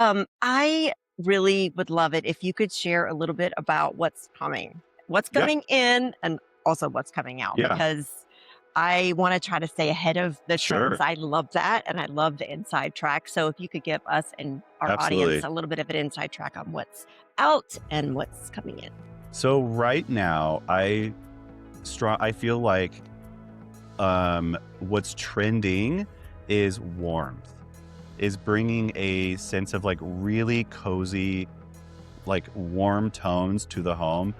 I really would love it if you could share a little bit about what's Yeah, coming in, and also what's coming out, yeah, because I want to try to stay ahead of the trends. sure, I love that. And I love the inside track. So if you could give us and our audience absolutely. a little bit of an inside track on what's out and what's coming in. So right now, I feel like what's trending is warmth, is bringing a sense of like really cozy, like warm tones to the home.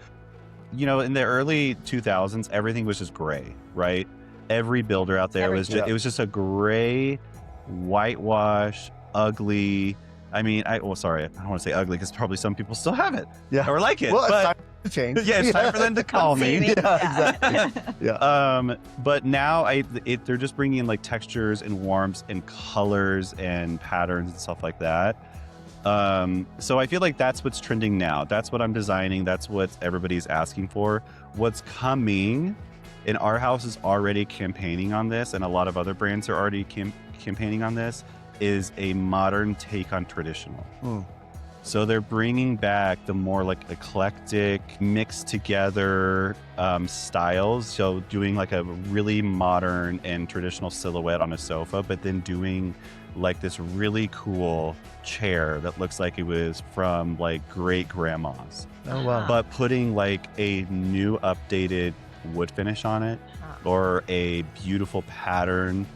In the early 2000s, everything was just gray, right? Every builder out there was Everything. just, it was just a gray, whitewash, ugly. I mean, sorry, I don't want to say ugly because probably some people still have it Yeah. or like it, Well, it's but time to change. yeah, it's time for them to call See me. me? Yeah, Yeah. exactly. Yeah. But now they're just bringing in like textures and warmths and colors and patterns and stuff like that. So I feel like that's what's trending now. That's what I'm designing. That's what everybody's asking for. What's coming, and our house is already campaigning on this, and a lot of other brands are already campaigning on this, is a modern take on traditional. Mm. So they're bringing back the more like eclectic, mixed together styles. So doing like a really modern and traditional silhouette on a sofa, but then doing like this really cool chair that looks like it was from like great grandma's, Oh, wow. but putting like a new updated wood finish on it, or a beautiful pattern,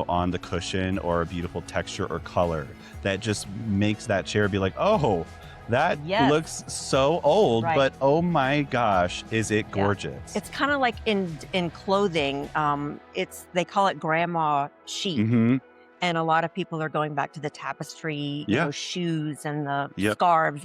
on the cushion, or a beautiful texture or color that just makes that chair be like, oh, that Yes. looks so old, Right. but oh my gosh, is it Yeah. gorgeous? It's kind of like in clothing. They call it grandma chic. Mm-hmm. And a lot of people are going back to the tapestry, Yeah. shoes and the Yep. scarves,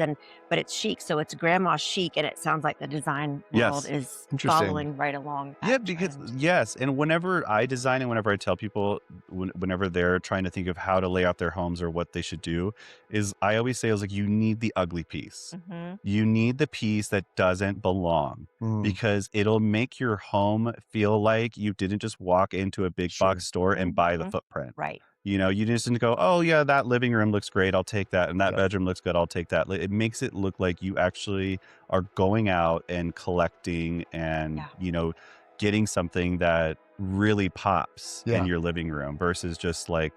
but it's chic. So it's grandma chic, and it sounds like the design world Yes. is Interesting. following right along that Yeah, because trend. yes, and whenever I design and whenever I tell people, whenever they're trying to think of how to lay out their homes or what they should do, is I always say, I was like, you need the ugly piece. Hmm. You need the piece that doesn't belong, Mm. because it'll make your home feel like you didn't just walk into a big Sure. box store and buy the Mhm. footprint. Right. You just didn't go, oh yeah, that living room looks great, I'll take that, and that Yeah. bedroom looks good, I'll take that. It makes it look like you actually are going out and collecting and Yeah. getting something that really pops in Yeah. your living room, versus just like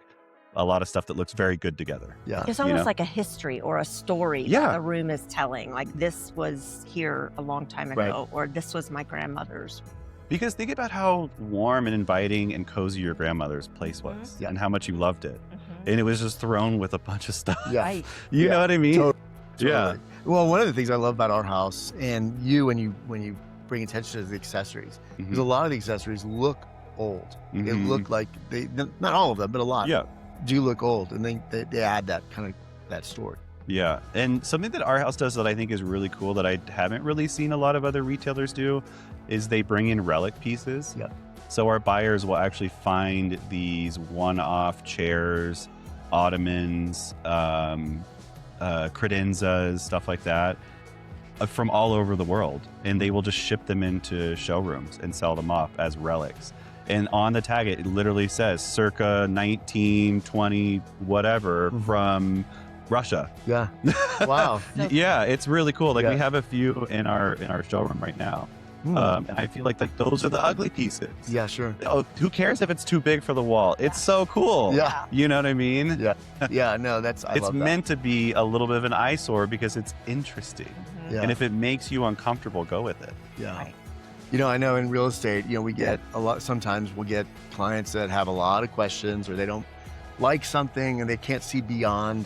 a lot of stuff that looks very good together. Yeah. It's you almost know? like a history or a story that Yeah. the room is telling. Like, this was here a long time Right. ago, or this was my grandmother's. Because think about how warm and inviting and cozy your grandmother's place was, Yeah. and how much you loved it. Mhm. And it was just thrown with a bunch of stuff. Yeah. Right. You Yeah. know what I mean? Totally. Yeah. Totally. Well, one of the things I love about our house, and when you bring attention to the accessories, because a lot of the accessories look old. They Mhm. look like not all of them, but a lot Yeah. do look old, and they add that kind of that story. Yeah. And something that our house does that I think is really cool, that I haven't really seen a lot of other retailers do, is they bring in relic pieces. Yeah. So our buyers will actually find these one-off chairs, ottomans, credenzas, stuff like that, from all over the world. And they will just ship them into showrooms and sell them off as relics. And on the tag, it literally says circa 1920, whatever, Mhm. from Russia. Yeah. Wow. So- Yeah, it's really cool. Like, Yeah. we have a few in our showroom right now. Hmm. And I feel like those are the ugly pieces. Yeah. Sure. Oh, who cares if it's too big for the wall? It's so cool. Yeah. You know what I mean? Yeah. Yeah. No, I It's love that. meant to be a little bit of an eyesore because it's interesting. Mhm. Yeah. And if it makes you uncomfortable, go with it. Yeah. Right. I know in real estate, we get a lot, sometimes we'll get clients that have a lot of questions, or they don't like something and they can't see beyond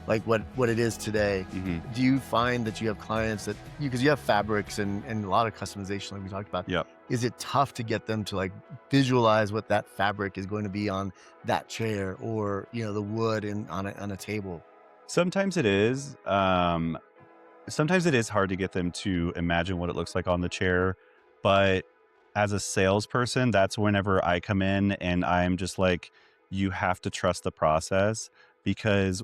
like what it is today. Mhm. Do you find that you have clients that because you have fabrics and a lot of customization like we talked about? Yep. Is it tough to get them to like visualize what that fabric is going to be on that chair, or the wood on a table? Sometimes it is. Sometimes it is hard to get them to imagine what it looks like on the chair. But as a salesperson, that's whenever I come in and I'm just like, you have to trust the process, because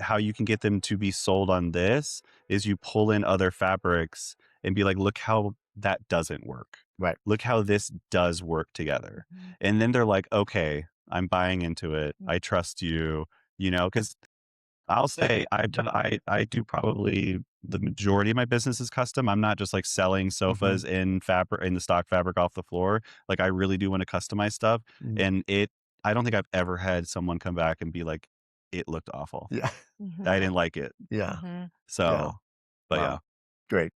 how you can get them to be sold on this is you pull in other fabrics and be like, look how that doesn't work. Right. Look how this does work together. Mhm. And then they're like, okay, I'm buying into it. I trust you, because I'll say I do probably the majority of my business is custom. I'm not just like selling Mhm. sofas in fabric in the stock fabric off the floor. Like I really do want to customize stuff. Mhm. And I don't think I've ever had someone come back and be like, it looked awful. Yeah. I Mhm. didn't like it. Yeah. Mhm. Yeah. So, but yeah. Wow. Great.